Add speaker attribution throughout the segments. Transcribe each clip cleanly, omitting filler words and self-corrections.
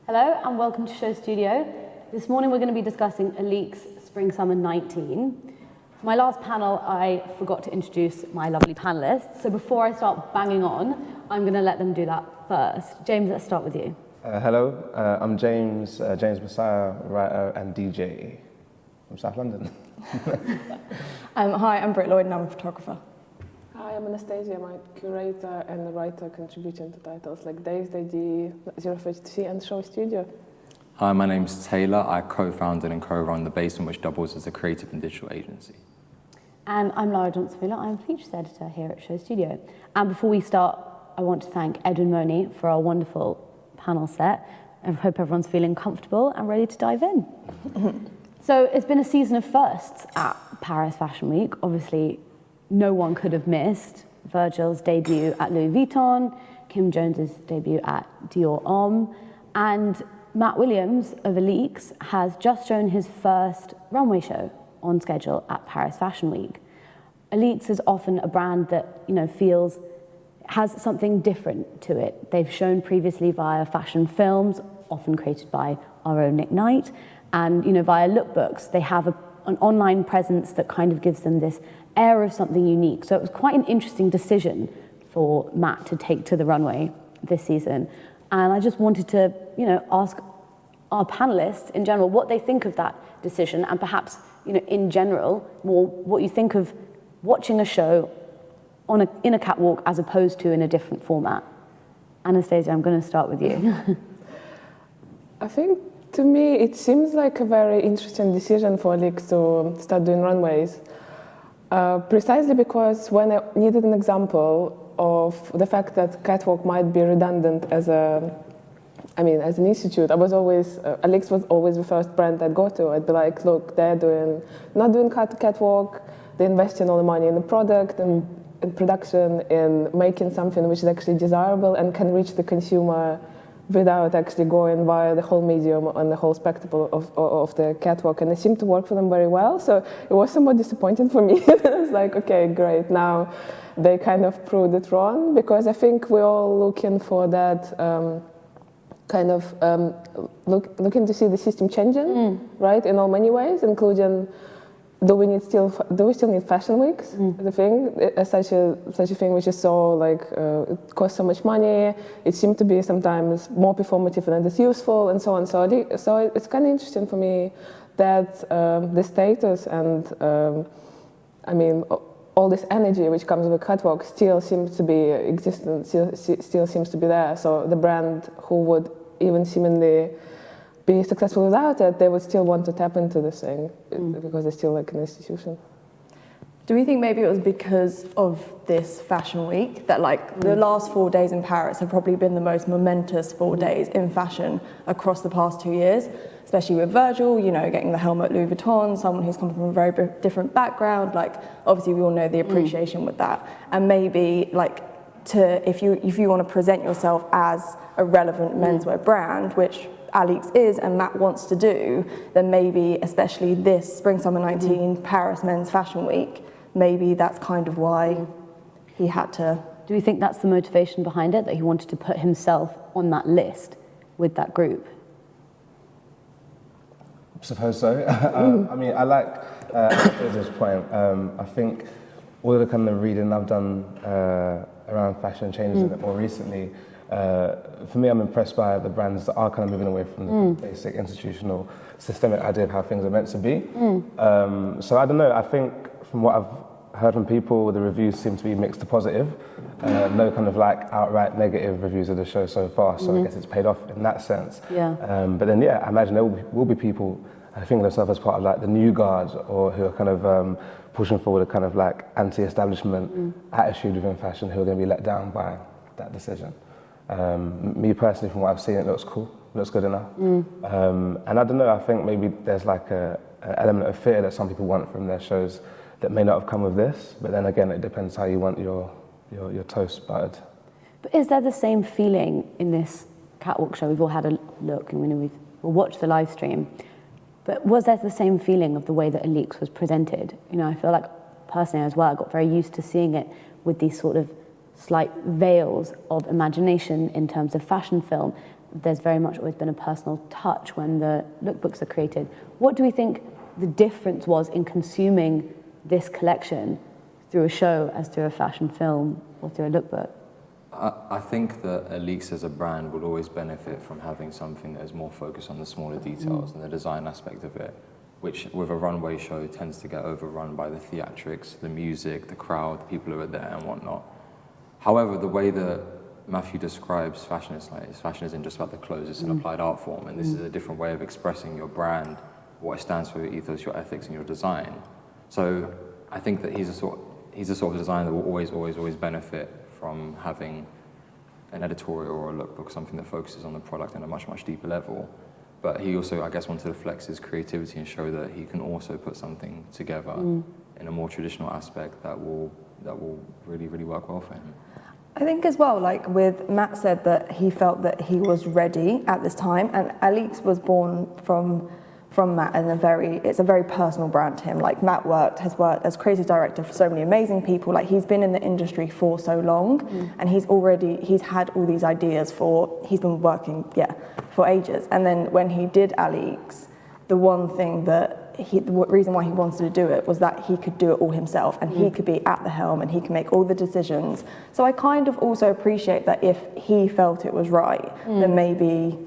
Speaker 1: Hello and welcome to SHOWstudio. This morning we're going to be discussing ALYX Spring Summer 19. For my last panel, I forgot to introduce my lovely panelists. So before I start banging on, I'm going to let them do that first. James, let's start with you.
Speaker 2: Hello, I'm James Massiah, writer and DJ from South London.
Speaker 3: Hi, I'm Britt Lloyd and I'm a photographer.
Speaker 4: Hi, I'm Anastasiia. I'm a curator and a writer contributing to titles like Days, DD, 032 and SHOWstudio.
Speaker 5: Hi, my name's Tayler. I co-founded and co-run The Basement, which doubles as a creative and digital agency.
Speaker 1: And I'm Lara Johnson-Wheeler. I'm features editor here at SHOWstudio. And before we start, I want to thank Edwin Money for our wonderful panel set. I hope everyone's feeling comfortable and ready to dive in. So it's been a season of firsts at Paris Fashion Week. Obviously, no one could have missed Virgil's debut at Louis Vuitton, Kim Jones's debut at Dior Homme, and Matt Williams of ALYX has just shown his first runway show on schedule at Paris Fashion Week. ALYX is often a brand that, has something different to it. They've shown previously via fashion films, often created by our own Nick Knight, and via lookbooks. They have an online presence that kind of gives them this air of something unique. So it was quite an interesting decision for Matt to take to the runway this season. And I just wanted to, ask our panelists in general what they think of that decision, and perhaps, in general, more what you think of watching a show in a catwalk as opposed to in a different format. Anastasiia, I'm going to start with you.
Speaker 4: I think, to me, it seems like a very interesting decision for ALYX to start doing runways. Precisely because when I needed an example of the fact that catwalk might be redundant as an institute, ALYX was always the first brand I'd go to. I'd be like, look, they're not doing catwalk, they invest in all the money in the product and in production, in making something which is actually desirable and can reach the consumer without actually going via the whole medium and the whole spectacle of the catwalk. And it seemed to work for them very well. So it was somewhat disappointing for me. I was like, okay, great. Now they kind of proved it wrong, because I think we're all looking for that looking to see the system changing, right, in all many ways, including do we still need fashion weeks? The thing, such a thing which is so it costs so much money. It seemed to be sometimes more performative than it is useful, and so on. So it's kind of interesting for me that the status and all this energy which comes with catwalk still seems to be existent. Still seems to be there. So the brand who would even seemingly be successful without it, they would still want to tap into this thing because they're still like an institution.
Speaker 3: Do we think maybe it was because of this fashion week that the last 4 days in Paris have probably been the most momentous 4 days in fashion across the past 2 years, especially with Virgil, getting the helmet at Louis Vuitton, someone who's come from a very different background, obviously we all know the appreciation with that. And maybe if you want to present yourself as a relevant menswear brand, which ALYX is and Matt wants to do, then maybe, especially this Spring Summer 19 Paris Men's Fashion Week, maybe that's kind of why he had to.
Speaker 1: Do you think that's the motivation behind it, that he wanted to put himself on that list with that group?
Speaker 2: I suppose so. I like this point. I think all of the kind of reading I've done around fashion changes a bit more recently. For me, I'm impressed by the brands that are kind of moving away from the basic institutional systemic idea of how things are meant to be. So I don't know, I think from what I've heard from people, the reviews seem to be mixed to positive. No kind of outright negative reviews of the show so far, so I guess it's paid off in that sense.
Speaker 1: Yeah.
Speaker 2: But then, I imagine there will be people I think of themselves as part of the new guard, or who are kind of pushing forward a kind of anti-establishment attitude within fashion, who are going to be let down by that decision. Me personally, from what I've seen, it looks cool, looks good enough. And I don't know, I think maybe there's an element of fear that some people want from their shows that may not have come with this, but then again, it depends how you want your toast buttered.
Speaker 1: But is there the same feeling in this catwalk show? We've all had a look and we'll watch the live stream, but was there the same feeling of the way that ALYX was presented? I feel like personally as well, I got very used to seeing it with these sort of slight veils of imagination in terms of fashion film. there's very much always been a personal touch when the lookbooks are created. What do we think the difference was in consuming this collection through a show as through a fashion film or through a lookbook?
Speaker 5: I think that ALYX as a brand will always benefit from having something that is more focused on the smaller details and the design aspect of it, which with a runway show tends to get overrun by the theatrics, the music, the crowd, the people who are there and whatnot. However, the way that Matthew describes fashion is like, fashion isn't just about the clothes, it's an applied art form, and this is a different way of expressing your brand, what it stands for, your ethos, your ethics, and your design. So I think that he's a sort of designer that will always benefit from having an editorial or a lookbook, something that focuses on the product on a much deeper level. But he also, I guess, wanted to flex his creativity and show that he can also put something together in a more traditional aspect that will really work well for him.
Speaker 3: I think as well, like with Matt said that he felt that he was ready at this time, and ALYX was born from Matt, and it's a very personal brand to him. Like Matt has worked as creative director for so many amazing people. Like he's been in the industry for so long, and he's had all these ideas he's been working for ages. And then when he did ALYX, the reason why he wanted to do it was that he could do it all himself, and he could be at the helm and he can make all the decisions. So I kind of also appreciate that if he felt it was right, then maybe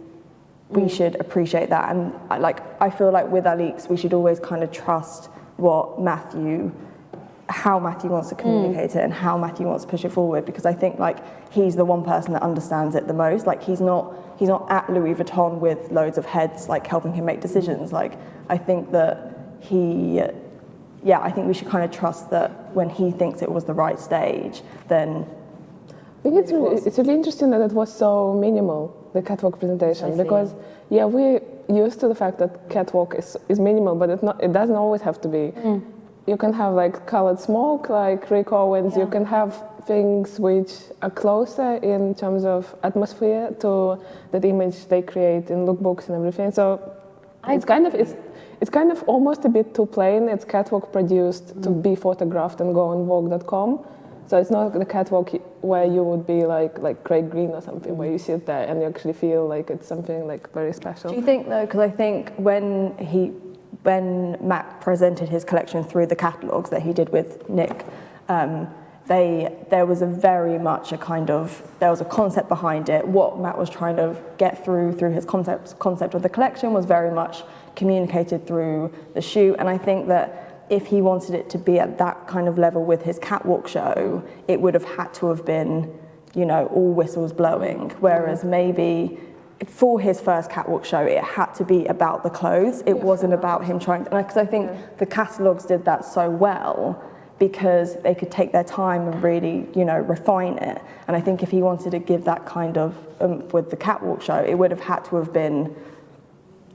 Speaker 3: we should appreciate that. And I feel like with ALYX, we should always kind of trust how Matthew wants to communicate it and how Matthew wants to push it forward, because I think like he's the one person that understands it the most. Like he's not at Louis Vuitton with loads of heads like helping him make decisions. Like I think that I think we should kind of trust that when he thinks it was the right stage, then
Speaker 4: I think it's really interesting that it was so minimal, the catwalk presentation, because we're used to the fact that catwalk is minimal, but it doesn't always have to be. You can have like colored smoke, like Rick Owens. You can have things which are closer in terms of atmosphere to that image they create in lookbooks and everything. So it's kind of almost a bit too plain. It's catwalk produced to be photographed and go on Vogue.com. So it's not the catwalk where you would be like Craig Green or something, where you sit there and you actually feel like it's something like very special.
Speaker 3: Do you think though, because I think when Matt presented his collection through the catalogues that he did with Nick, there was a concept behind it. What Matt was trying to get through his concept of the collection was very much communicated through the shoot. And I think that if he wanted it to be at that kind of level with his catwalk show, it would have had to have been, all whistles blowing. Whereas maybe for his first catwalk show, it had to be about the clothes. It wasn't about him trying to, because I think the catalogues did that so well because they could take their time and really, refine it. And I think if he wanted to give that kind of with the catwalk show, it would have had to have been,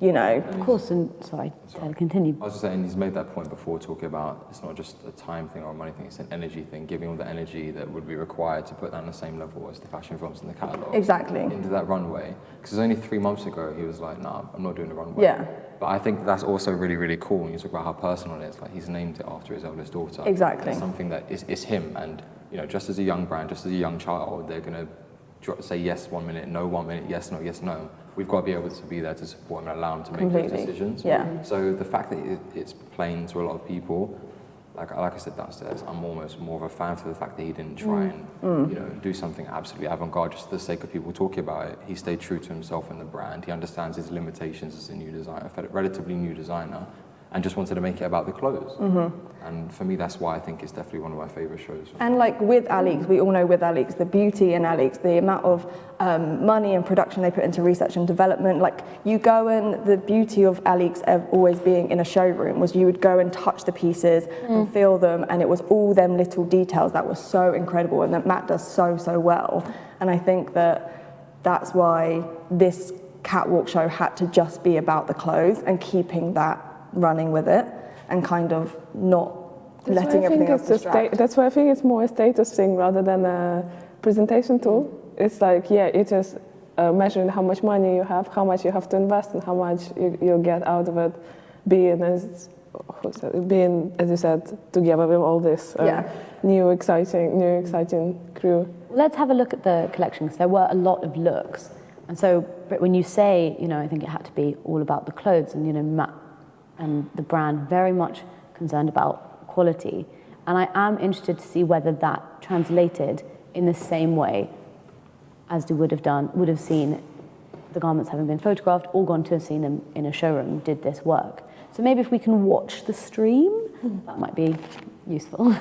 Speaker 1: Of course, and sorry, continue.
Speaker 5: I was just saying, he's made that point before, talking about it's not just a time thing or a money thing, it's an energy thing, giving all the energy that would be required to put that on the same level as the fashion films in the catalogue.
Speaker 3: Exactly.
Speaker 5: Into that runway. Because only 3 months ago, he was like, nah, I'm not doing the runway.
Speaker 3: Yeah.
Speaker 5: But I think that's also really cool when you talk about how personal it is. Like, he's named it after his eldest daughter.
Speaker 3: Exactly.
Speaker 5: It's something that is him. And, just as a young brand, just as a young child, they're going to say yes 1 minute, no 1 minute, yes, no. We've got to be able to be there to support him and allow him to make those decisions.
Speaker 3: Yeah.
Speaker 5: So the fact that it's plain to a lot of people, like I said downstairs, I'm almost more of a fan for the fact that he didn't try and do something absolutely avant-garde just for the sake of people talking about it. He stayed true to himself and the brand. He understands his limitations as a new designer, a relatively new designer, and just wanted to make it about the clothes. And for me, that's why I think it's definitely one of my favorite shows.
Speaker 3: And like with ALYX, we all know with ALYX, the beauty in ALYX, the amount of money and production they put into research and development. Like you go and the beauty of ALYX always being in a showroom was you would go and touch the pieces and feel them, and it was all them little details that were so incredible and that Matt does so well. And I think that's why this catwalk show had to just be about the clothes and keeping that running with it and kind of not letting everything else distract.
Speaker 4: That's why I think it's more a status thing rather than a presentation tool. It's like, it's just measuring how much money you have, how much you have to invest, and how much you'll get out of it, being, as you said, together with all this new exciting crew.
Speaker 1: Let's have a look at the collection, because there were a lot of looks. And so, Britt, when you say, I think it had to be all about the clothes, and Matt and the brand very much concerned about quality. And I am interested to see whether that translated in the same way as would have seen the garments having been photographed or gone to see them in a showroom did this work. So maybe if we can watch the stream, that might be useful.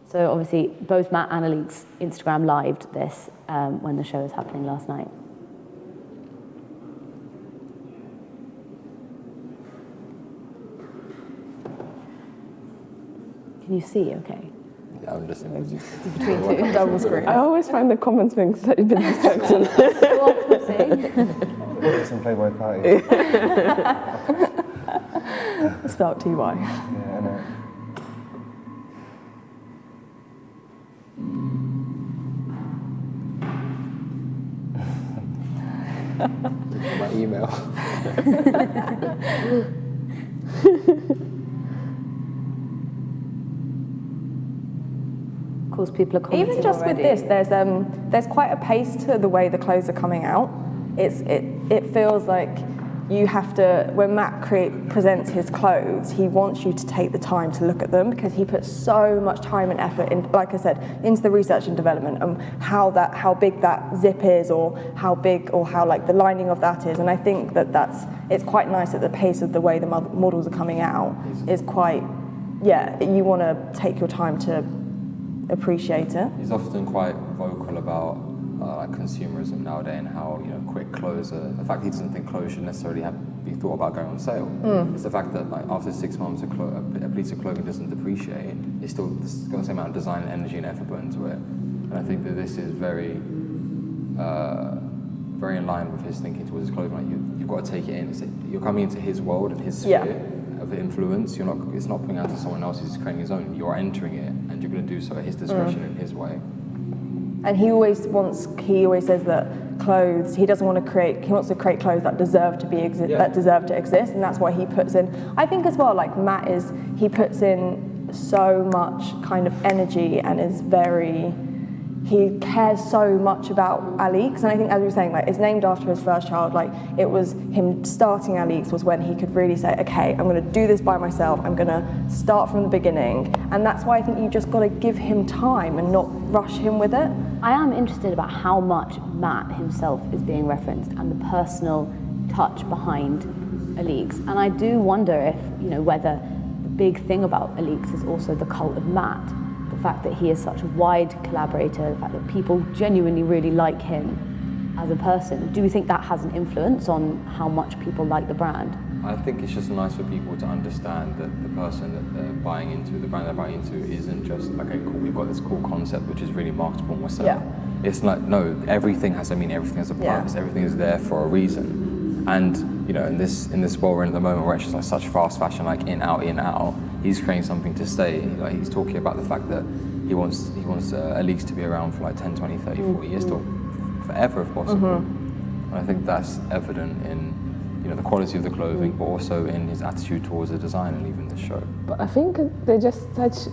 Speaker 1: So obviously both Matt and ALYX Instagram lived this when the show was happening last night. Can you see okay?
Speaker 5: Yeah, I'm just in
Speaker 1: Between two.
Speaker 3: Double screen.
Speaker 4: I always find the comments being such a bit distracting.
Speaker 2: It's in Playboy Party.
Speaker 3: Spelled T-Y.
Speaker 2: Yeah, I know.
Speaker 5: my email.
Speaker 1: Of course, people are commenting
Speaker 3: Even just
Speaker 1: already.
Speaker 3: with this, there's quite a pace to the way the clothes are coming out. It feels like you have to, when Matt presents his clothes, he wants you to take the time to look at them because he puts so much time and effort in, like I said, into the research and development and how big that zip is, or how big, or how like the lining of that is. And I think it's quite nice that the pace of the way the models are coming out is quite, you want to take your time to appreciate it.
Speaker 5: He's often quite vocal about consumerism nowadays and how quick clothes are. The fact he doesn't think clothes should necessarily be thought about going on sale. It's the fact that after 6 months a piece of clothing doesn't depreciate. It's still got the same amount of design, energy, and effort put into it. And I think that this is very, very in line with his thinking towards his clothing. Like you've got to take it in. You're coming into his world and his sphere of influence. It's not putting out to someone else who's creating his own. You're entering it, and you're going to do so at his discretion in his way.
Speaker 3: And he always says that clothes, he wants to create clothes that deserve to exist, and that's why he puts in, I think as well, like Matt he puts in so much kind of energy and he cares so much about ALYX, and I think, as we were saying, like, it's named after his first child. Like, it was him starting ALYX was when he could really say, okay, I'm going to do this by myself, I'm going to start from the beginning, and that's why I think you just got to give him time and not rush him with it.
Speaker 1: I am interested about how much Matt himself is being referenced and the personal touch behind ALYX, and I do wonder if, whether the big thing about ALYX is also the cult of Matt. The fact that he is such a wide collaborator, the fact that people genuinely really like him as a person. Do you think that has an influence on how much people like the brand?
Speaker 5: I think it's just nice for people to understand that the person that they're buying into, the brand they're buying into, isn't just like, okay, cool, we've got this cool concept which is really marketable and we're selling. Yeah. It's like, no, everything has a meaning, everything has a purpose, everything is there for a reason. And in this world we're in at the moment where it's just like such fast fashion, like in, out, he's creating something to stay. Like, he's talking about the fact that he wants ALYX to be around for like 10, 20, 30, 40 years, still forever if possible. And I think that's evident in the quality of the clothing, but also in his attitude towards the design and even the show.
Speaker 4: But I think they're just such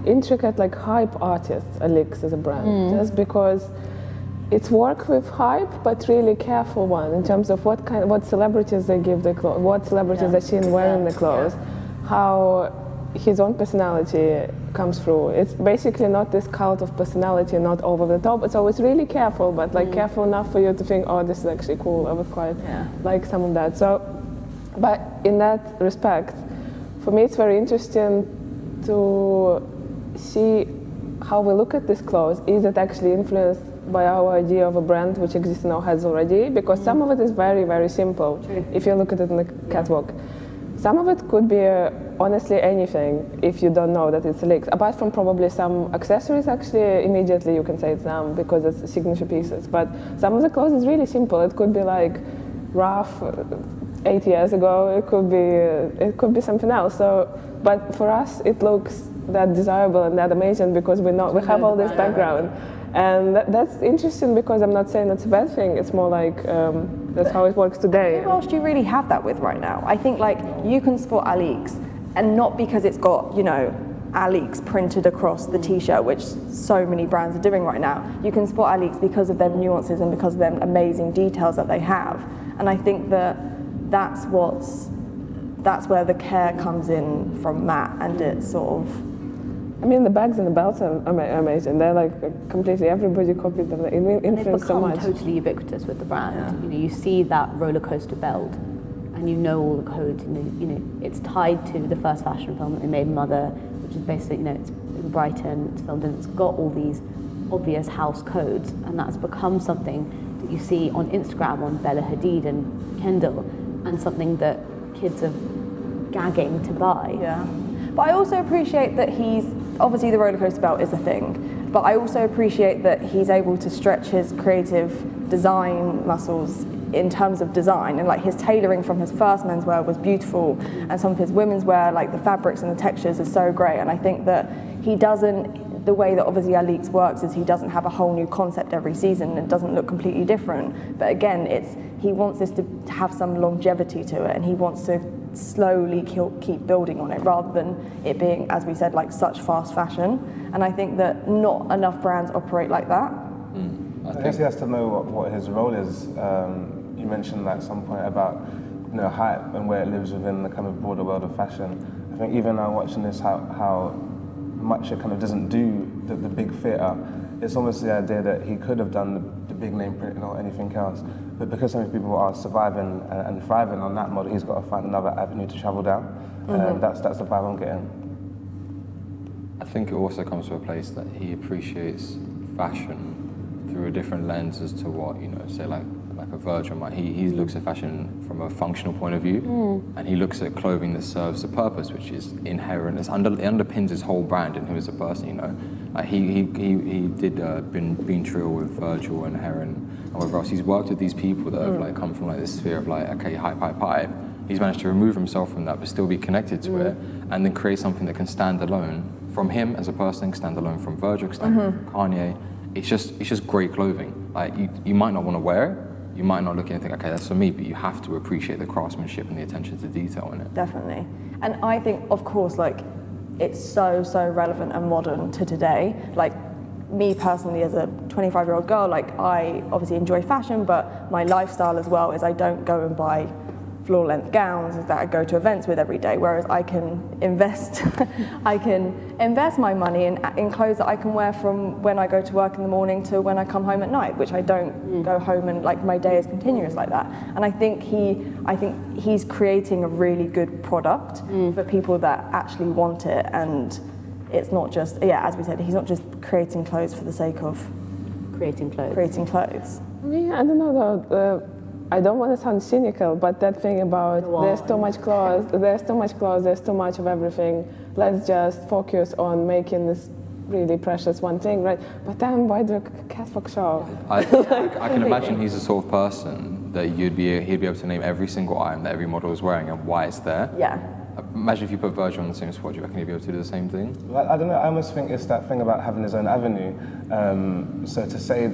Speaker 4: intricate, like, hype artists, ALYX as a brand, just because it's work with hype, but really careful one in terms of what celebrities they give the clothes, what celebrities are seen wearing the clothes, how his own personality comes through. It's basically not this cult of personality, not over the top. It's always really careful, but like careful enough for you to think, oh, this is actually cool. I would quite like some of that. So, but in that respect, for me, it's very interesting to see how we look at this clothes. Is it actually influenced by our idea of a brand which exists in our heads already? Because some of it is very, very simple. If you look at it in the catwalk. Some of it could be honestly anything if you don't know that it's ALYX. Apart from probably some accessories, actually immediately you can say it's them because it's signature pieces. But some of the clothes is really simple. It could be like rough 8 years ago. It could be something else. So, but for us, it looks that desirable and that amazing because we have all this background. And that's interesting because I'm not saying it's a bad thing. It's more like that's how it works today.
Speaker 3: Who else do you really have that with right now? I think like you can sport ALYX, and not because it's got ALYX printed across the t-shirt, which so many brands are doing right now. You can spot ALYX because of their nuances and because of their amazing details that they have. And I think that that's where the care comes in from Matt, and it's sort of...
Speaker 4: I mean, the bags and the belts are amazing. They're like completely, everybody copied them. They influence so much.
Speaker 1: Totally ubiquitous with the brand. You know, you see that roller coaster belt, and you know all the codes. You know, it's tied to the first fashion film that they made, Mother, which is basically, you know, it's in Brighton, it's filmed, and it's got all these obvious house codes, and that's become something that you see on Instagram on Bella Hadid and Kendall, and something that kids are gagging to buy.
Speaker 3: Yeah. But I also appreciate that obviously the roller coaster belt is a thing, but I also appreciate that he's able to stretch his creative design muscles in terms of design, and like his tailoring from his first menswear was beautiful, and some of his women's wear, like the fabrics and the textures, are so great. And I think that he doesn't, the way that obviously ALYX works is he doesn't have a whole new concept every season, and it doesn't look completely different. But again, he wants this to have some longevity to it, and he wants to slowly keep building on it rather than it being, as we said, like such fast fashion. And I think that not enough brands operate like that.
Speaker 2: I guess he has to know what his role is. You mentioned at some point about, you know, hype and where it lives within the kind of broader world of fashion. I think even now watching this, how much it kind of doesn't do the big theatre. It's almost the idea that he could have done the big name printing or anything else, but because so many people are surviving and thriving on that model, he's got to find another avenue to travel down. That's the vibe I'm getting.
Speaker 5: I think it also comes to a place that he appreciates fashion through a different lens as to what, you know, say like a Virgil might. He looks at fashion from a functional point of view, and he looks at clothing that serves a purpose, which is inherent. It underpins his whole brand and him as a person. You know, like he did Bean Trio with Virgil and Heron and whatever else. He's worked with these people that have like come from like this sphere of like, okay, hype. He's managed to remove himself from that, but still be connected to it, and then create something that can stand alone from him as a person, stand alone from Virgil, stand alone from Kanye. It's just great clothing. Like you might not want to wear it. You might not look at it and think, okay, that's for me, but you have to appreciate the craftsmanship and the attention to detail in it.
Speaker 3: Definitely. And I think, of course, like, it's so relevant and modern to today. Like, me personally, as a 25-year-old girl, like, I obviously enjoy fashion, but my lifestyle as well is I don't go and buy floor-length gowns that I go to events with every day, whereas I can invest my money in clothes that I can wear from when I go to work in the morning to when I come home at night, which I don't go home and like my day is continuous like that. And I think he's creating a really good product for people that actually want it, and it's not just, as we said, he's not just creating clothes for the sake of
Speaker 1: creating clothes.
Speaker 4: I mean, I don't know though. I don't want to sound cynical, but that thing about there's too much clothes, there's too much of everything. Let's just focus on making this really precious one thing, right? But then why do a catwalk show?
Speaker 5: I can imagine he's the sort of person that he'd be able to name every single item that every model is wearing and why it's there.
Speaker 3: Yeah.
Speaker 5: Imagine if you put Virgil on the same spot, do you reckon he'd be able to do the same thing?
Speaker 2: Well, I don't know, I almost think it's that thing about having his own avenue. So to say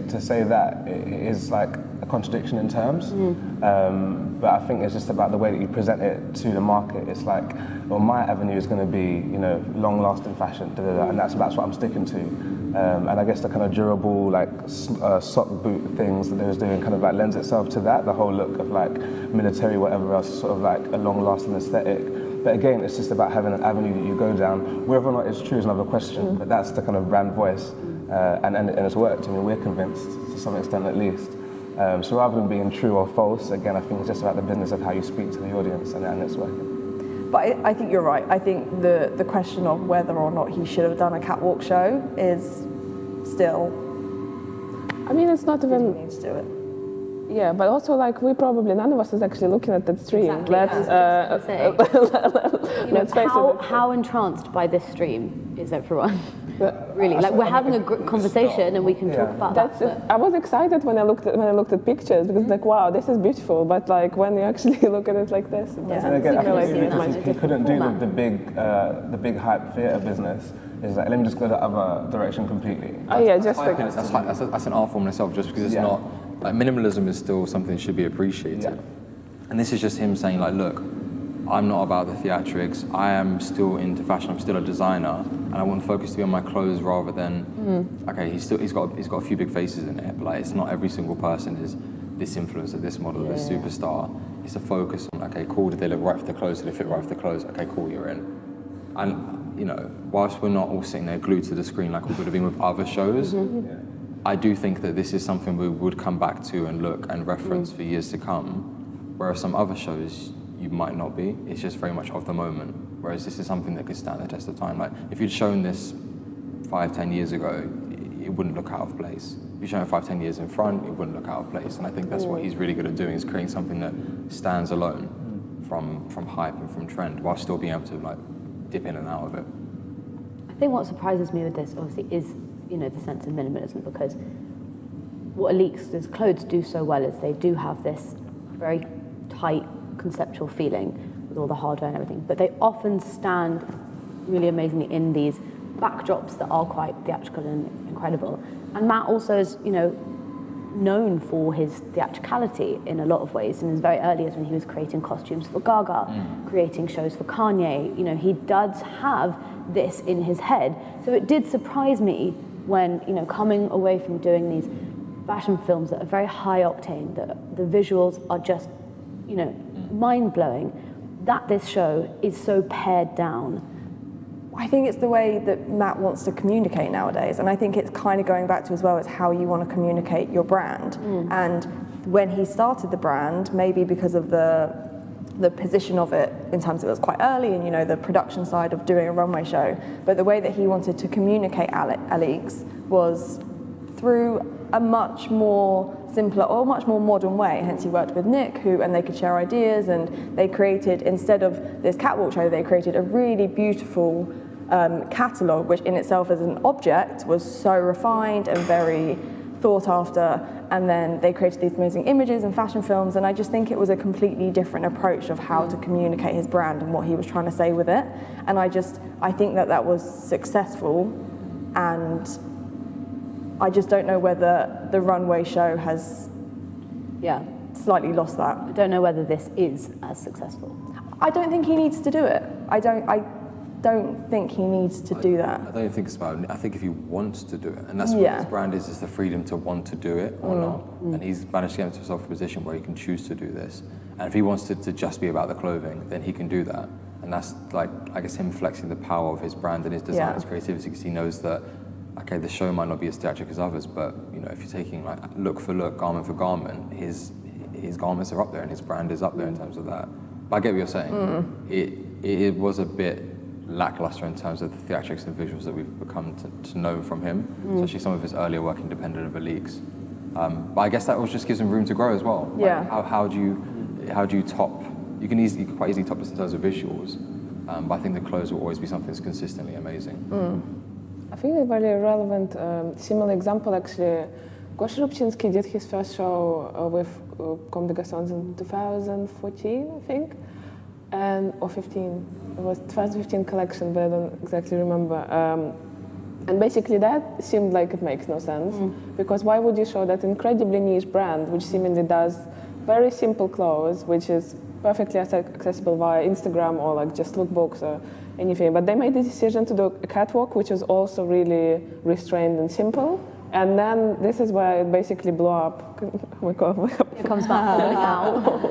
Speaker 2: that it is like a contradiction in terms, but I think it's just about the way that you present it to the market. It's like, well, my avenue is going to be, you know, long-lasting fashion, and that's what I'm sticking to. And I guess the kind of durable, like sock boot things that they was doing kind of like lends itself to that, the whole look of like military, whatever else, sort of like a long-lasting aesthetic. But again, it's just about having an avenue that you go down. Whether or not it's true is another question, but that's the kind of brand voice. And it's worked. I mean, we're convinced to some extent at least. So rather than being true or false, again, I think it's just about the business of how you speak to the audience, and it's working.
Speaker 3: But I think you're right. I think the question of whether or not he should have done a catwalk show is still...
Speaker 4: I mean, it's not even...
Speaker 3: He needs to do it.
Speaker 4: Yeah, but also like none of us is actually looking at that stream.
Speaker 1: Exactly.
Speaker 4: Let's face it.
Speaker 1: How entranced by this stream is everyone? Really, like we're having a conversation and we can talk about that.
Speaker 4: I was excited when I looked at pictures because like, wow, this is beautiful. But like when you actually look at it like this,
Speaker 2: and again, I think he couldn't do the big hype theatre business. Is like, let me just go the other direction completely.
Speaker 5: That's an art form in itself, just because it's not. Like minimalism is still something that should be appreciated, and this is just him saying like, look, I'm not about the theatrics. I am still into fashion. I'm still a designer, and I want the focus to be on my clothes rather than okay. He's got a few big faces in it, but like it's not every single person is this influencer, this model, this superstar. It's a focus on okay, cool. Did they look right for the clothes? Did they fit right for the clothes? Okay, cool, you're in. And you know, whilst we're not all sitting there glued to the screen like we would have been with other shows, I do think that this is something we would come back to and look and reference for years to come. Whereas some other shows, you might not be. It's just very much of the moment. Whereas this is something that could stand the test of time. Like if you'd shown this 5-10 years ago, it wouldn't look out of place. If you show it 5-10 years in front, it wouldn't look out of place. And I think that's what he's really good at doing, is creating something that stands alone from hype and from trend, while still being able to like dip in and out of it.
Speaker 1: I think what surprises me with this, obviously, is the sense of minimalism, because what ALYX's clothes do so well is they do have this very tight conceptual feeling with all the hardware and everything, but they often stand really amazingly in these backdrops that are quite theatrical and incredible. And Matt also is, known for his theatricality in a lot of ways. In his very early years when he was creating costumes for Gaga, creating shows for Kanye, he does have this in his head. So it did surprise me when, coming away from doing these fashion films that are very high octane, that the visuals are just, mind-blowing, that this show is so pared down.
Speaker 3: I think it's the way that Matt wants to communicate nowadays, and I think it's kind of going back to as well, it's how you want to communicate your brand. And when he started the brand, maybe because of the position of it in terms of it was quite early and the production side of doing a runway show, but the way that he wanted to communicate ALYX was through a much more simpler or much more modern way. Hence he worked with Nick, and they could share ideas, and they created, instead of this catwalk show, they created a really beautiful catalogue, which in itself as an object was so refined and very thought after. And then they created these amazing images and fashion films, and I just think it was a completely different approach of how to communicate his brand and what he was trying to say with it. And I think that was successful, and I just don't know whether the runway show has slightly lost that.
Speaker 1: I don't know whether this is as successful.
Speaker 3: I don't think he needs to do it. I don't think he needs to do that.
Speaker 5: I don't think it's about it. I think if he wants to do it, and that's what his brand is the freedom to want to do it or not. And he's managed to get himself a position where he can choose to do this. And if he wants it to just be about the clothing, then he can do that. And that's like, I guess, him flexing the power of his brand and his design, his creativity, because he knows that, okay, the show might not be as theatric as others, but if you're taking like look for look, garment for garment, his garments are up there and his brand is up there in terms of that. But I get what you're saying. It was a bit lackluster in terms of the theatrics and visuals that we've become to know from him, especially some of his earlier work independent of ALYX. But I guess that just gives him room to grow as well.
Speaker 3: Yeah.
Speaker 5: Like how do you top? You can quite easily top this in terms of visuals, but I think the clothes will always be something that's consistently amazing.
Speaker 4: I think a very relevant, similar example actually. Gosh Rubchinskiy did his first show with Comme des Garçons in 2014, I think, or 15. It was 2015 collection, but I don't exactly remember. And basically that seemed like it makes no sense, because why would you show that incredibly niche brand, which seemingly does very simple clothes, which is perfectly accessible via Instagram or like just lookbooks or anything. But they made the decision to do a catwalk, which is also really restrained and simple. And then this is where it basically blew up. Oh my God.
Speaker 1: It comes back now.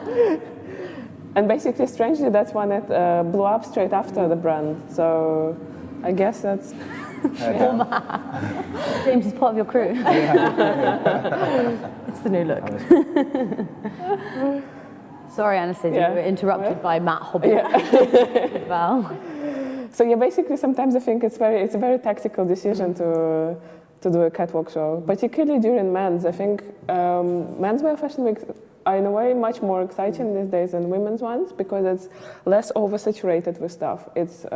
Speaker 4: And basically, strangely, that's when it blew up straight after the brand. So I guess that's...
Speaker 1: James is part of your crew. It's the new look. Sorry, Anastasiia, we were interrupted by Matt Hobby as well.
Speaker 4: So yeah, basically, sometimes I think it's a very tactical decision to do a catwalk show, particularly during men's. I think menswear fashion weeks are in a way much more exciting these days than women's ones, because it's less oversaturated with stuff. It's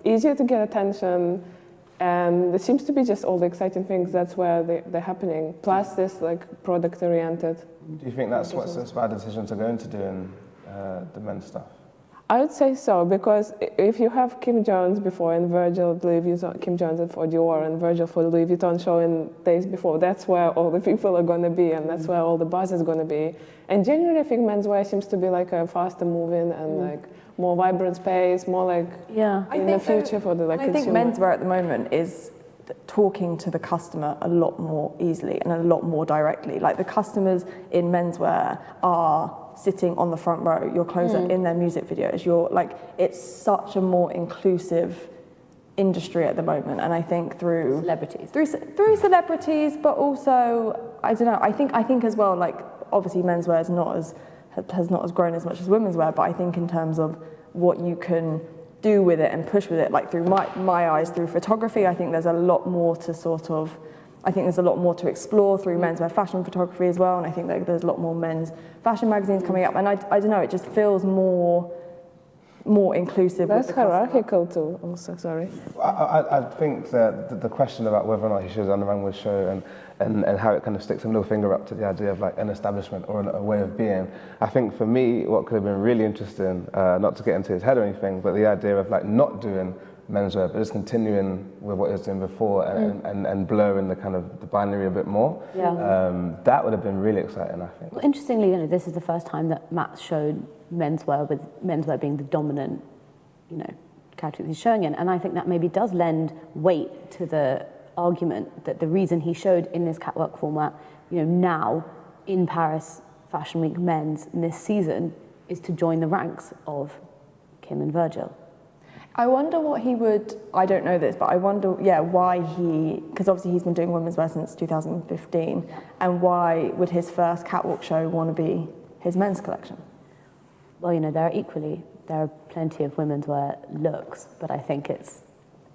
Speaker 4: easier to get attention, and there seems to be just all the exciting things. That's where they're happening. Plus this like product oriented.
Speaker 2: Do you think that's what's inspired the decision to go into doing the men's stuff?
Speaker 4: I would say so, because if you have Kim Jones before and Virgil Louis Vuitton, Kim Jones for Dior and Virgil for Louis Vuitton showing days before, that's where all the people are going to be, and that's where all the buzz is going to be. And generally, I think menswear seems to be like a faster moving and like more vibrant space, more like in the future for the consumer.
Speaker 3: I think menswear at the moment is talking to the customer a lot more easily and a lot more directly. Like the customers in menswear are sitting on the front row, your clothes are in their music videos, it's such a more inclusive industry at the moment, and I think through celebrities, but also I don't know. I think as well, like obviously menswear has not as grown as much as women's wear, but I think in terms of what you can do with it and push with it, like through my eyes, through photography, I think there's a lot more to explore through menswear fashion photography as well, and I think that there's a lot more men's fashion magazines coming up, and I don't know, it just feels more inclusive.
Speaker 4: That's hierarchical too, also, sorry.
Speaker 2: I think that the question about whether or not he should on the runway show and how it kind of sticks a middle finger up to the idea of like an establishment or a way of being, I think for me what could have been really interesting, not to get into his head or anything, but the idea of like not doing menswear, but just continuing with what he was doing before and blurring the kind of the binary a bit more. That would have been really exciting, I think.
Speaker 1: Well, interestingly, this is the first time that Matt showed menswear, with menswear being the dominant, category he's showing in, and I think that maybe does lend weight to the argument that the reason he showed in this catwalk format, now in Paris Fashion Week men's in this season, is to join the ranks of Kim and Virgil.
Speaker 3: I wonder what he would, I don't know this, but I wonder, why because obviously he's been doing women's wear since 2015, and why would his first catwalk show want to be his men's collection?
Speaker 1: Well, there are plenty of women's wear looks, but I think it's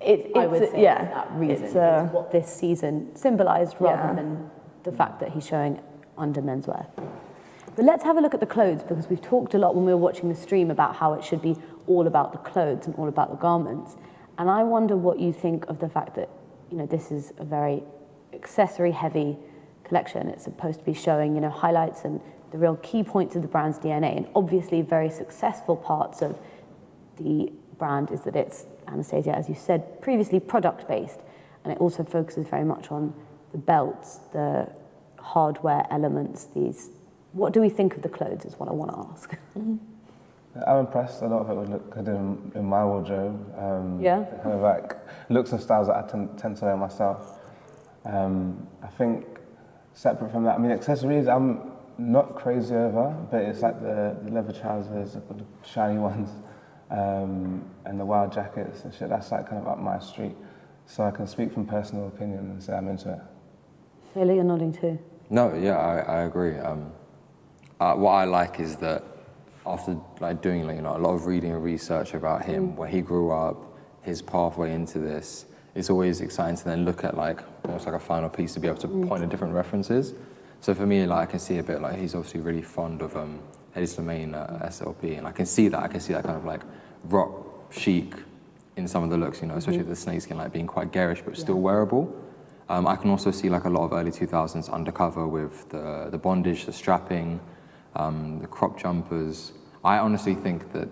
Speaker 1: that reason. It's what this season symbolised rather than the fact that he's showing under menswear. But let's have a look at the clothes, because we've talked a lot when we were watching the stream about how it should be all about the clothes and all about the garments. And I wonder what you think of the fact that, this is a very accessory-heavy collection. It's supposed to be showing, highlights and the real key points of the brand's DNA. And obviously very successful parts of the brand is that it's, Anastasiia, as you said previously, product-based. And it also focuses very much on the belts, the hardware elements, What do we think of the clothes is what I want to ask.
Speaker 2: I'm impressed. A lot of it would look good in my wardrobe. Kind of like looks and styles that I tend to wear myself. I think separate from that, accessories I'm not crazy over, but it's like the leather trousers, the shiny ones, and the wild jackets and shit. That's like kind of up my street. So I can speak from personal opinion and say I'm into it.
Speaker 1: Tayler, you're nodding too.
Speaker 5: No, I agree. What I like is that after doing a lot of reading and research about him, where he grew up, his pathway into this, it's always exciting to then look at almost like a final piece to be able to point at different references. So for me, I can see a bit he's obviously really fond of Hedi Slimane SLP, and I can see that kind of rock chic in some of the looks, especially the snakeskin being quite garish but still wearable. I can also see a lot of early 2000s undercover with the bondage, the strapping, the crop jumpers. I honestly think that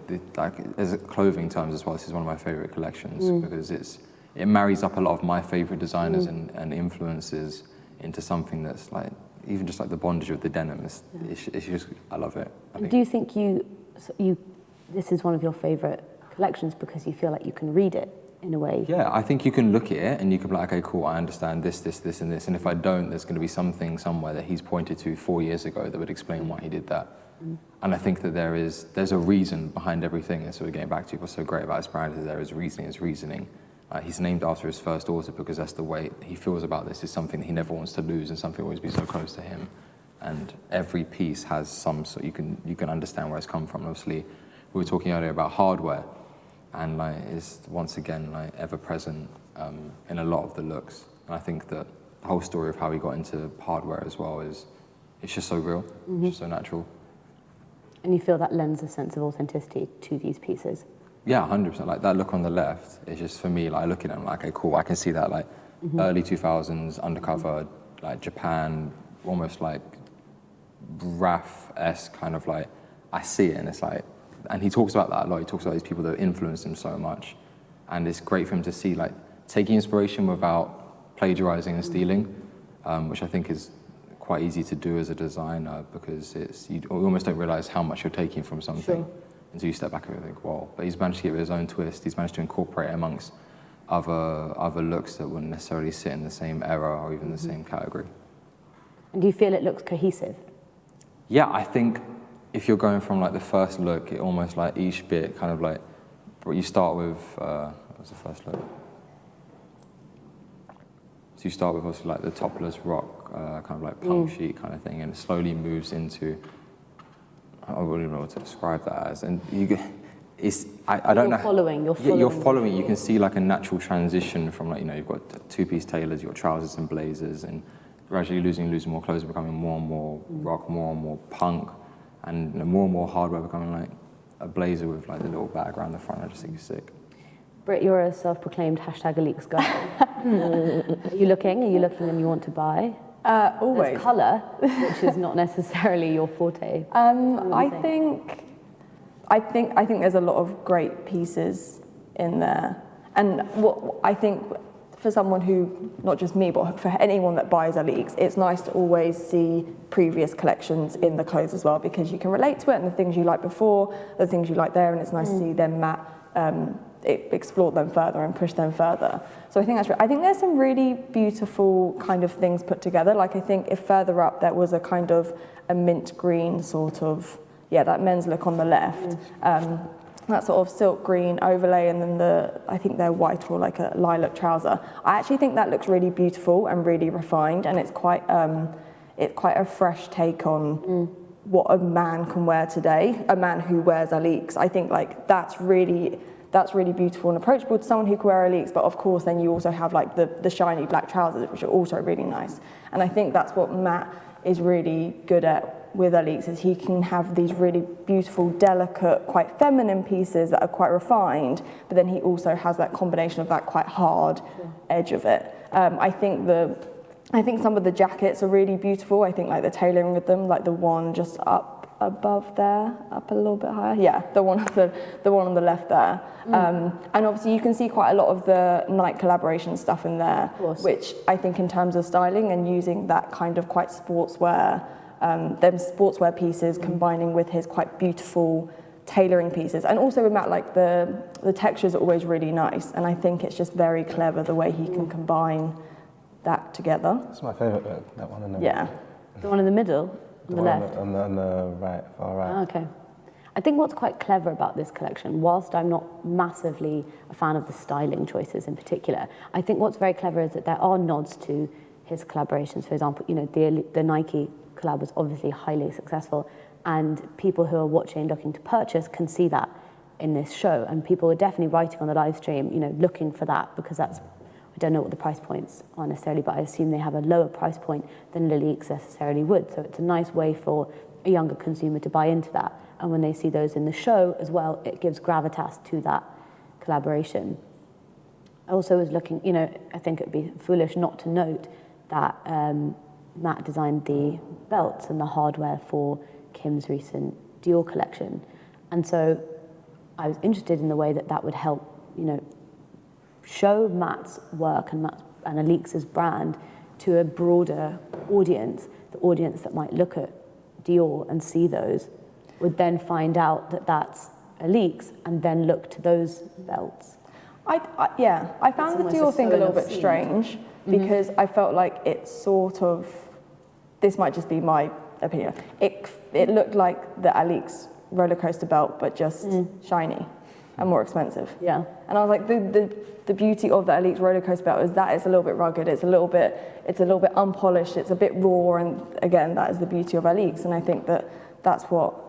Speaker 5: as clothing terms as well, this is one of my favorite collections because it marries up a lot of my favorite designers and influences into something that's even just the bondage of the denim. It's just, I love it.
Speaker 1: Do you think this is one of your favorite collections because you feel like you can read it in a way?
Speaker 5: Yeah, I think you can look at it and you can be like, okay, cool, I understand this, and this. And if I don't, there's going to be something somewhere that he's pointed to 4 years ago that would explain why he did that. And I think that there's a reason behind everything. And so we're getting back to what's so great about his brand is there is reasoning. He's named after his first daughter because that's the way he feels about this. Is something that he never wants to lose and something always be so close to him. And every piece has some, so you can understand where it's come from. Obviously, we were talking earlier about hardware, and it's once again ever present in a lot of the looks. And I think that the whole story of how he got into hardware as well it's just so real, it's just so natural.
Speaker 1: And you feel that lends a sense of authenticity to these pieces?
Speaker 5: Yeah, 100%. That look on the left is just, for me, looking at them, okay, cool, I can see that early 2000s undercover, Japan, almost Raf S kind of I see it and it's and he talks about that a lot. He talks about these people that influenced him so much, and it's great for him to see like taking inspiration without plagiarizing and stealing, which I think is quite easy to do as a designer, because you almost don't realize how much you're taking from something until you step back and think, "Whoa!" But he's managed to give it his own twist. He's managed to incorporate it amongst other looks that wouldn't necessarily sit in the same era or even the same category.
Speaker 1: And do you feel it looks cohesive?
Speaker 5: Yeah, I think if you're going from like the first look, it almost like each bit kind of like, you start with, what was the first look? So you start with obviously like the topless rock, kind of like punk sheet kind of thing, and it slowly moves into, I wouldn't even know what to describe that as, and I don't know. You're following. You can see like a natural transition from like, you've got two-piece tailors, you've got trousers and blazers, and gradually losing more clothes, becoming more and more rock, more and more punk, and more and more hardware becoming like a blazer with like the little bag around the front. I just think it's sick.
Speaker 1: Britt, you're a self-proclaimed #ALYX guy. Are you looking and you want to buy?
Speaker 3: Always.
Speaker 1: There's colour, which is not necessarily your forte.
Speaker 3: I think there's a lot of great pieces in there, and what I think for someone who, not just me, but for anyone that buys ALYX, it's nice to always see previous collections in the clothes as well, because you can relate to it, and the things you liked before, the things you like there, and it's nice to see them explore them further and push them further. So I think I think there's some really beautiful kind of things put together. Like, I think if further up there was a kind of a mint green sort of, that men's look on the left, that sort of silk green overlay, and then I think they're white or like a lilac trouser. I actually think that looks really beautiful and really refined, and it's quite a fresh take on what a man can wear today, a man who wears ALYX. I think like that's really beautiful and approachable to someone who can wear ALYX, but of course then you also have like the shiny black trousers, which are also really nice. And I think that's what Matt is really good at with ALYX, is he can have these really beautiful, delicate, quite feminine pieces that are quite refined, but then he also has that combination of that quite hard edge of it. I think some of the jackets are really beautiful. I think like the tailoring with them, like the one just up above there, up a little bit higher. The one on the left there. And obviously you can see quite a lot of the Nike collaboration stuff in there, which I think in terms of styling and using that kind of quite sportswear, them sportswear pieces combining with his quite beautiful tailoring pieces. And also with Matt, like the textures are always really nice. And I think it's just very clever the way he can combine that together.
Speaker 2: That's my favourite bit, that one in the
Speaker 1: The one in the middle, on the left?
Speaker 2: On the right, far right.
Speaker 1: Oh, okay. I think what's quite clever about this collection, whilst I'm not massively a fan of the styling choices in particular, I think what's very clever is that there are nods to his collaborations. For example, the Nike collab was obviously highly successful, and people who are watching, looking to purchase, can see that in this show. And people are definitely writing on the live stream, looking for that, because that's, I don't know what the price points are necessarily, but I assume they have a lower price point than ALYX necessarily would. So it's a nice way for a younger consumer to buy into that. And when they see those in the show as well, it gives gravitas to that collaboration. I also was looking, I think it would be foolish not to note that Matt designed the belts and the hardware for Kim's recent Dior collection. And so I was interested in the way that would help, show Matt's work and ALYX's brand to a broader audience. The audience that might look at Dior and see those would then find out that that's ALYX and then look to those belts.
Speaker 3: I found the Dior thing a little bit strange, because I felt like it sort of, this might just be my opinion, it looked like the ALYX roller coaster belt, but just shiny and more expensive.
Speaker 1: Yeah.
Speaker 3: And I was like, the beauty of the ALYX roller coaster belt is that it's a little bit rugged, it's a little bit unpolished, it's a bit raw, and again, that is the beauty of ALYX. And I think that's what,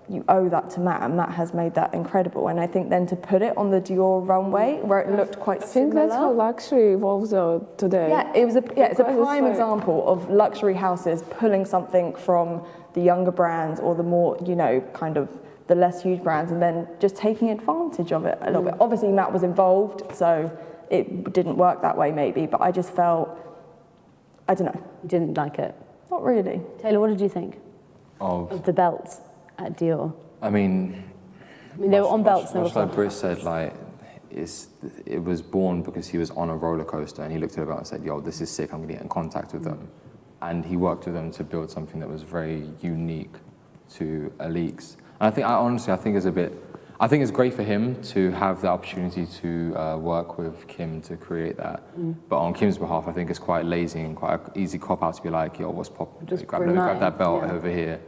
Speaker 3: you owe that to Matt, and Matt has made that incredible. And I think then to put it on the Dior runway, where it looked quite similar.
Speaker 4: I think that's how luxury evolves today.
Speaker 3: Yeah, it's a prime example of luxury houses pulling something from the younger brands or the more, kind of the less huge brands, and then just taking advantage of it a little bit. Obviously, Matt was involved, so it didn't work that way maybe, but I just felt, I don't know.
Speaker 1: You didn't like it?
Speaker 3: Not really.
Speaker 1: Taylor, what did you think of the belts at Dior?
Speaker 5: I mean,
Speaker 1: I mean, they were on belts.
Speaker 5: Much like Britt said, like, it was born because he was on a roller coaster and he looked at the belt and said, yo, this is sick, I'm going to get in contact with them. And he worked with them to build something that was very unique to ALYX. And I think it's great for him to have the opportunity to work with Kim to create that. But on Kim's behalf, I think it's quite lazy and quite an easy cop-out to be like, yo, what's pop? Let me grab that belt over here.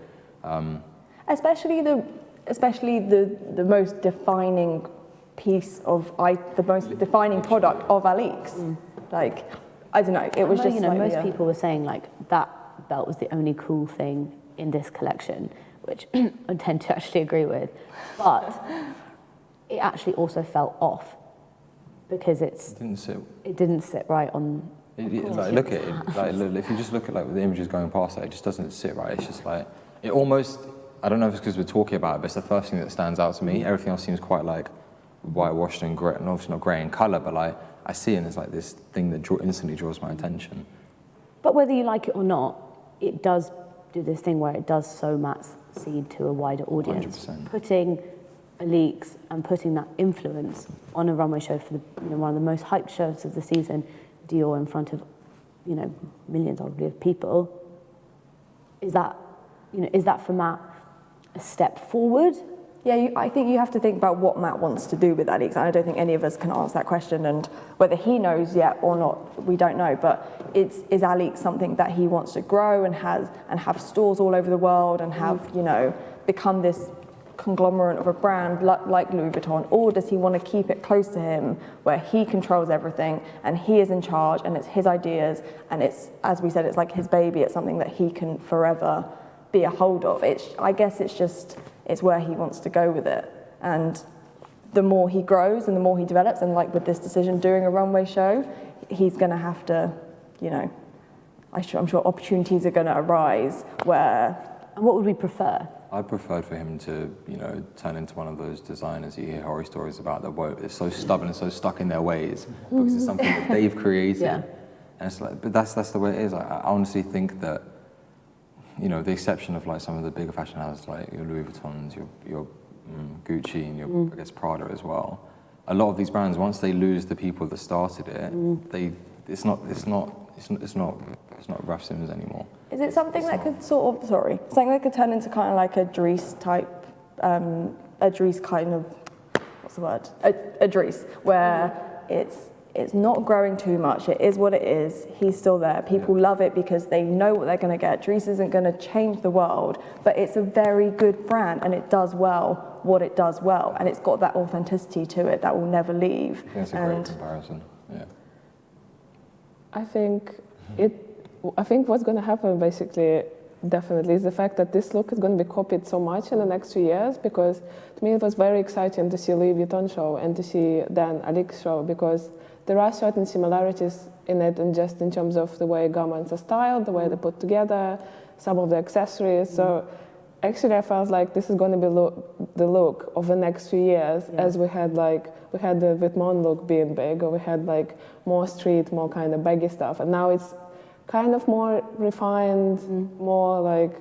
Speaker 3: Especially the most defining piece of the most defining product of ALYX. Like, I don't know, it was just,
Speaker 1: you know, most people were saying like that belt was the only cool thing in this collection, which I tend to actually agree with, but it actually also fell off because it didn't sit right on.
Speaker 5: Like, look at it. Like, if you just look at like the images going past it just doesn't sit right. It's just like it almost. I don't know if it's because we're talking about it, but it's the first thing that stands out to me. Everything else seems quite like whitewashed and grey, and obviously not grey in colour, but like I see it and it's like this thing that instantly draws my attention.
Speaker 1: But whether you like it or not, it does do this thing where it does sow Matt's seed to a wider audience.
Speaker 5: 100%.
Speaker 1: Putting ALYX and putting that influence on a runway show for one of the most hyped shows of the season, Dior, in front of millions probably of people. Is that for Matt a step forward?
Speaker 3: Yeah, I think you have to think about what Matt wants to do with ALYX, and I don't think any of us can answer that question, and whether he knows yet or not, we don't know, but is ALYX something that he wants to grow and have stores all over the world and have, become this conglomerate of a brand like Louis Vuitton, or does he want to keep it close to him where he controls everything and he is in charge and it's his ideas and it's, as we said, it's like his baby, it's something that he can forever be a hold of. I guess it's where he wants to go with it. And the more he grows and the more he develops, and like with this decision doing a runway show, he's going to have to, I'm sure opportunities are going to arise where...
Speaker 1: And what would we prefer?
Speaker 5: I preferred for him to, turn into one of those designers you hear horror stories about that are so stubborn and so stuck in their ways because it's something that they've created. Yeah. And it's like, but that's the way it is. I honestly think that, the exception of like some of the bigger fashion houses like your Louis Vuittons, your Gucci, and your I guess Prada as well. A lot of these brands, once they lose the people that started it, it's not Raf Simons anymore.
Speaker 3: Is it something that could something that could turn into kind of like a Dries type, a Dries kind of, what's the word? A Dries, where it's not growing too much. It is what it is. He's still there. People love it because they know what they're going to get. Dries isn't going to change the world, but it's a very good brand and it does well what it does well, and it's got that authenticity to it that will never leave.
Speaker 5: That's a great comparison. Yeah.
Speaker 4: I think what's going to happen basically, definitely, is the fact that this look is going to be copied so much in the next 2 years, because to me it was very exciting to see Louis Vuitton show and to see then ALYX show, because there are certain similarities in it, and just in terms of the way garments are styled, the way they're put together, some of the accessories. So actually I felt like this is going to be the look of the next few years, as we had the Vuitton look being big, or we had like more street, more kind of baggy stuff, and now it's kind of more refined, more like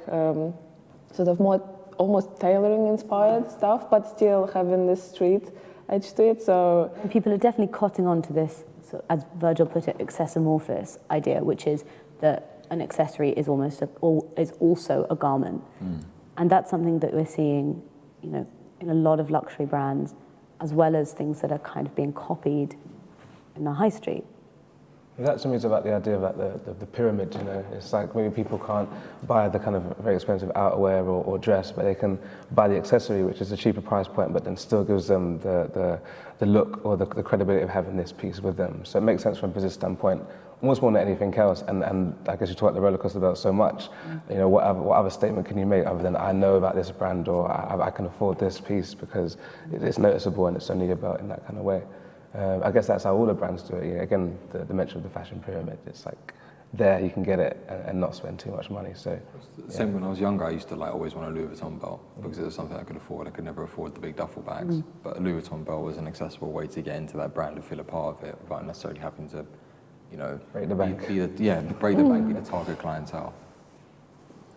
Speaker 4: sort of more almost tailoring inspired stuff, but still having this street edge to it. So
Speaker 1: and people are definitely cotting on to this, so as Virgil put it, accessamorphous idea, which is that an accessory is also a garment, and that's something that we're seeing, in a lot of luxury brands, as well as things that are kind of being copied in the high street.
Speaker 2: That to me is about the idea of like the pyramid, It's like maybe people can't buy the kind of very expensive outerwear or dress, but they can buy the accessory, which is a cheaper price point, but then still gives them the look or the credibility of having this piece with them. So it makes sense from a business standpoint, almost more than anything else. And I guess you talk about the roller coaster belt so much, what other statement can you make other than I know about this brand, or I can afford this piece because it's noticeable and it's only a belt in that kind of way. I guess that's how all the brands do it. Again, the mention of the fashion pyramid, it's like there you can get it and not spend too much money. So
Speaker 5: same when I was younger, I used to like always want a Louis Vuitton belt because it was something I could afford. I could never afford the big duffel bags, but a Louis Vuitton belt was an accessible way to get into that brand and feel a part of it without necessarily having to,
Speaker 2: break the bank.
Speaker 5: Break the bank, be the target clientele.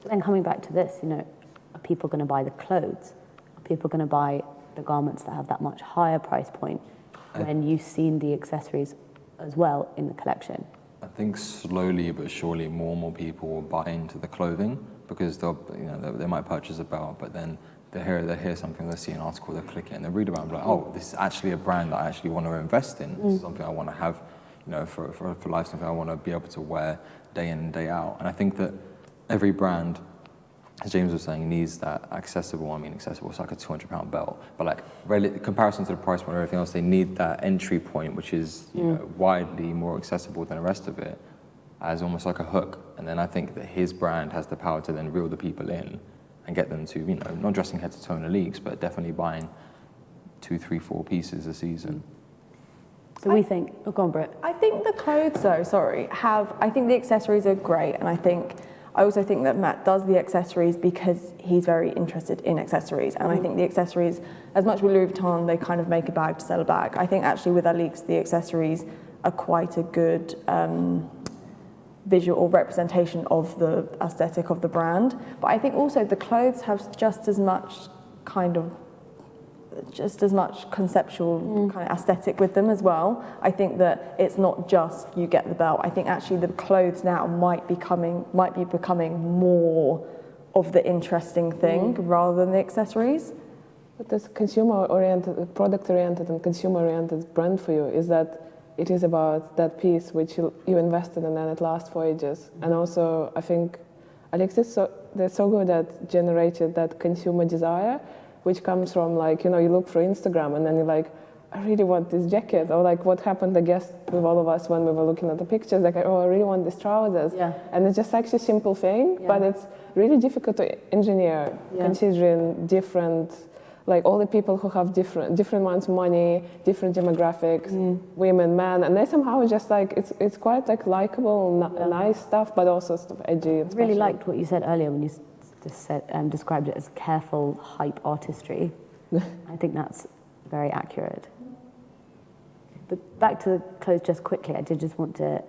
Speaker 1: Then coming back to this, are people going to buy the clothes? Are people going to buy the garments that have that much higher price point when you've seen the accessories as well in the collection?
Speaker 5: I think slowly but surely more and more people will buy into the clothing because they might purchase a belt, but then they hear something, they see an article, they click it and they read about it and like, oh, this is actually a brand that I actually want to invest in. This is something I want to have, for life, something I want to be able to wear day in and day out. And I think that every brand, as James was saying, needs that accessible, it's like a £200 belt, but like in comparison to the price point or everything else, they need that entry point, which is widely more accessible than the rest of it, as almost like a hook. And then I think that his brand has the power to then reel the people in and get them to, not dressing head to toe in ALYX, but definitely buying 2, 3, 4 pieces a season.
Speaker 1: So we think, oh, go on, Britt.
Speaker 3: I think the clothes, though, I think the accessories are great, and I also think that Matt does the accessories because he's very interested in accessories. And I think the accessories, as much with Louis Vuitton, they kind of make a bag to sell a bag. I think actually with ALYX, the accessories are quite a good visual or representation of the aesthetic of the brand. But I think also the clothes have just as much conceptual kind of aesthetic with them as well. I think that it's not just you get the belt. I think actually the clothes now might be becoming more of the interesting thing rather than the accessories.
Speaker 4: But this consumer-oriented, product-oriented and consumer-oriented brand for you is that it is about that piece which you invested in and it lasts for ages. And also I think ALYX they're so good at generating that consumer desire, which comes from you look through Instagram and then you're like, I really want this jacket, or like what happened, I guess, with all of us when we were looking at the pictures, like, oh, I really want these trousers. Yeah. And it's just actually a simple thing, but it's really difficult to engineer, considering different, all the people who have different amounts of money, different demographics, women, men, and they somehow just it's quite likable, nice stuff, but also sort of edgy. And
Speaker 1: I really liked what you said earlier when you described it as careful hype artistry. I think that's very accurate. But back to the clothes just quickly, I did just want to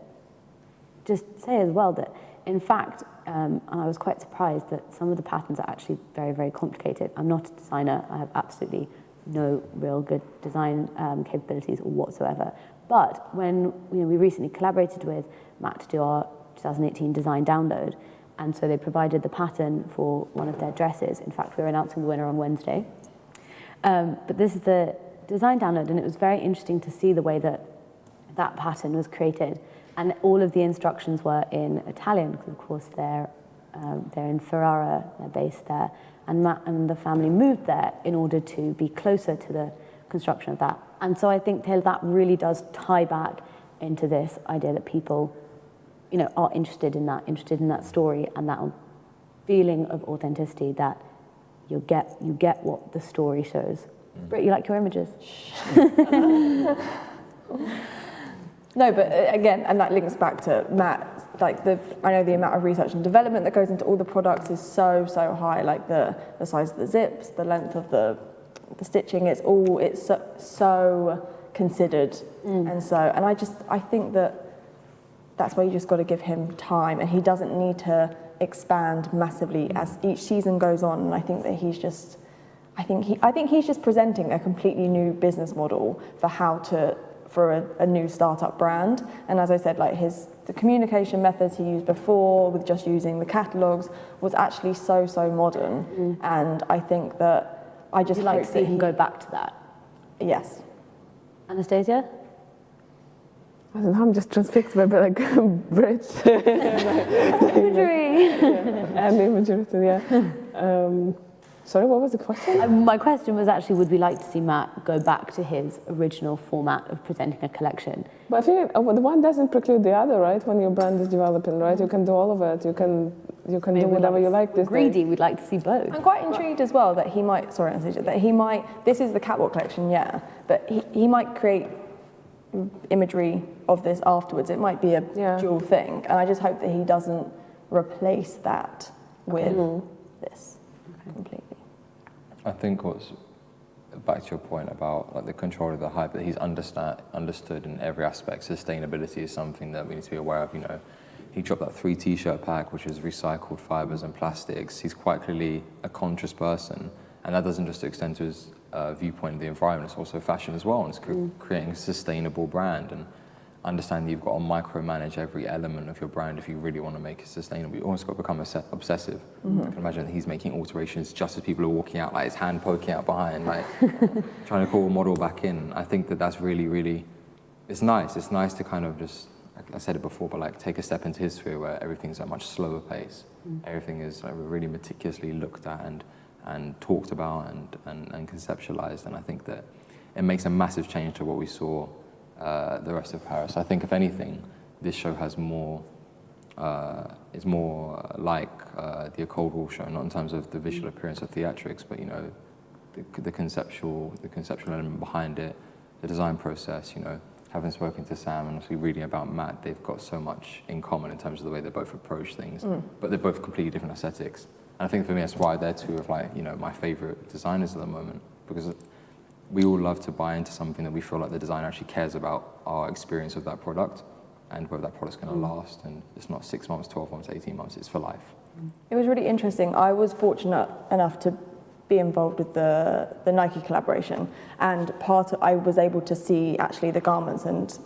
Speaker 1: just say as well that, in fact, and I was quite surprised that some of the patterns are actually very, very complicated. I'm not a designer. I have absolutely no real good design capabilities whatsoever. But when we recently collaborated with Matt to do our 2018 design download, and so they provided the pattern for one of their dresses. In fact, we're announcing the winner on Wednesday. But this is the design download, and it was very interesting to see the way that that pattern was created. And all of the instructions were in Italian, because of course they're in Ferrara, they're based there. And Matt and the family moved there in order to be closer to the construction of that. And so I think, Tayler, that really does tie back into this idea that people are interested in that story and that feeling of authenticity that you get what the story shows. Britt, you like your images?
Speaker 3: No, but again, and that links back to Matt. I know the amount of research and development that goes into all the products is so high. Like the size of the zips, the length of the stitching. It's so considered, and I think that's why you just got to give him time, and he doesn't need to expand massively as each season goes on. And I think that he's just presenting a completely new business model for a new startup brand. And as I said, the communication methods he used before with just using the catalogs was actually so modern. And I think that I just
Speaker 1: like to see him go back to that.
Speaker 3: Yes.
Speaker 1: Anastasia?
Speaker 4: I don't know, I'm just transfixed by Brit's
Speaker 1: imagery.
Speaker 4: And imagery, yeah. Sorry, what was the question?
Speaker 1: My question was actually, would we like to see Matt go back to his original format of presenting a collection?
Speaker 4: But I think the one doesn't preclude the other, right? When your brand is developing, right? You can do all of it. You can do whatever you like.
Speaker 1: Greedy, we'd like to see both.
Speaker 3: I'm quite intrigued as well that he might. Sorry, Anastasia. That he might. This is the catwalk collection, yeah. But he might create imagery of this afterwards. It might be a dual thing, and I just hope that he doesn't replace that with this completely.
Speaker 5: I think what's back to your point about the control of the hype, that he's understood in every aspect. Sustainability is something that we need to be aware of. He dropped that 3 t-shirt pack, which is recycled fibers and plastics. He's quite clearly a conscious person, And that doesn't just extend to his viewpoint of the environment, it's also fashion as well. And it's creating a sustainable brand and understanding you've got to micromanage every element of your brand if you really want to make it sustainable. You almost got to become obsessive. I can imagine that he's making alterations just as people are walking out, like his hand poking out behind, like trying to call a model back in. I think that that's really, really, it's nice. It's nice to kind of just, I said it before, but like take a step into his sphere where everything's at a much slower pace. Everything is like really meticulously looked at and talked about and conceptualized. And I think that it makes a massive change to what we saw the rest of Paris. I think if anything, this show has more, is more like the Cold War show, not in terms of the visual appearance of theatrics, but you know, the conceptual element behind it, the design process. You know, having spoken to Sam and obviously reading about Matt, they've got so much in common in terms of the way they both approach things, but they're both completely different aesthetics. And I think for me, that's why they're two of like, you know, my favorite designers at the moment, because we all love to buy into something that we feel like the designer actually cares about our experience of that product and whether that product's going to last. And it's not 6 months, 12 months, 18 months, it's for life.
Speaker 3: It was really interesting. I was fortunate enough to be involved with the Nike collaboration, and I was able to see actually the garments and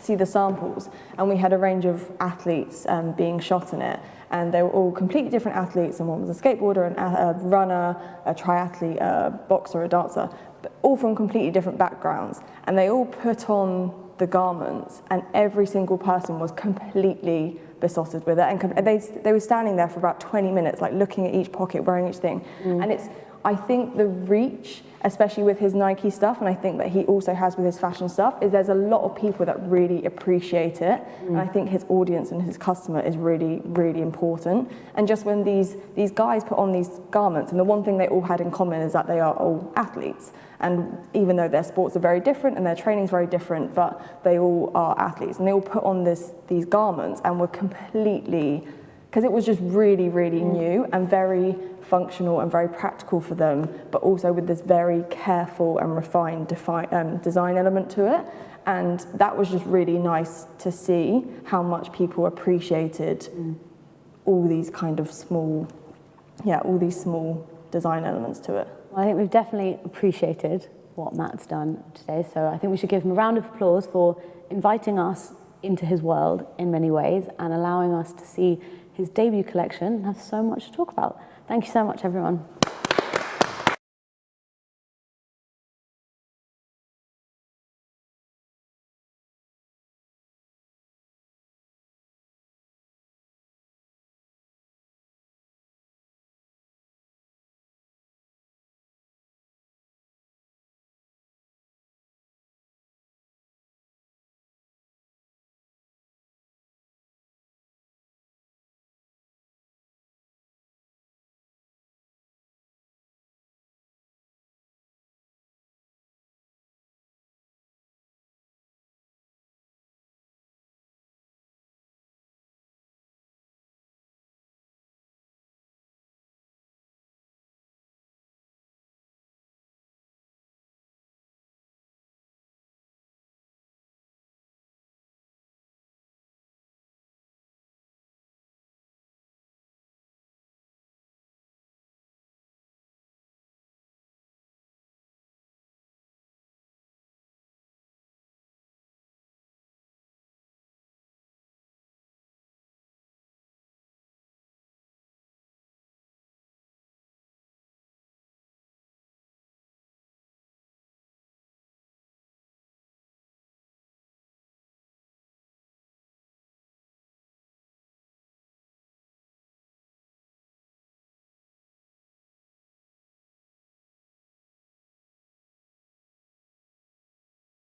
Speaker 3: see the samples, and we had a range of athletes being shot in it, and they were all completely different athletes, and one was a skateboarder, a runner, a triathlete, a boxer, a dancer, but all from completely different backgrounds, and they all put on the garments, and every single person was completely besotted with it, and they were standing there for about 20 minutes, like looking at each pocket, wearing each thing, and it's, I think the reach, especially with his Nike stuff, and I think that he also has with his fashion stuff, is there's a lot of people that really appreciate it, and I think his audience and his customer is really, really important. And just when these guys put on these garments, and the one thing they all had in common is that they are all athletes, and even though their sports are very different and their training's very different, but they all are athletes, and they all put on these garments and were completely, because it was just really, really new and very functional and very practical for them, but also with this very careful and refined design element to it. And that was just really nice to see how much people appreciated all these kind of small, all these small design elements to it.
Speaker 1: Well, I think we've definitely appreciated what Matt's done today, so I think we should give him a round of applause for inviting us into his world in many ways and allowing us to see his debut collection and have so much to talk about. Thank you so much, everyone.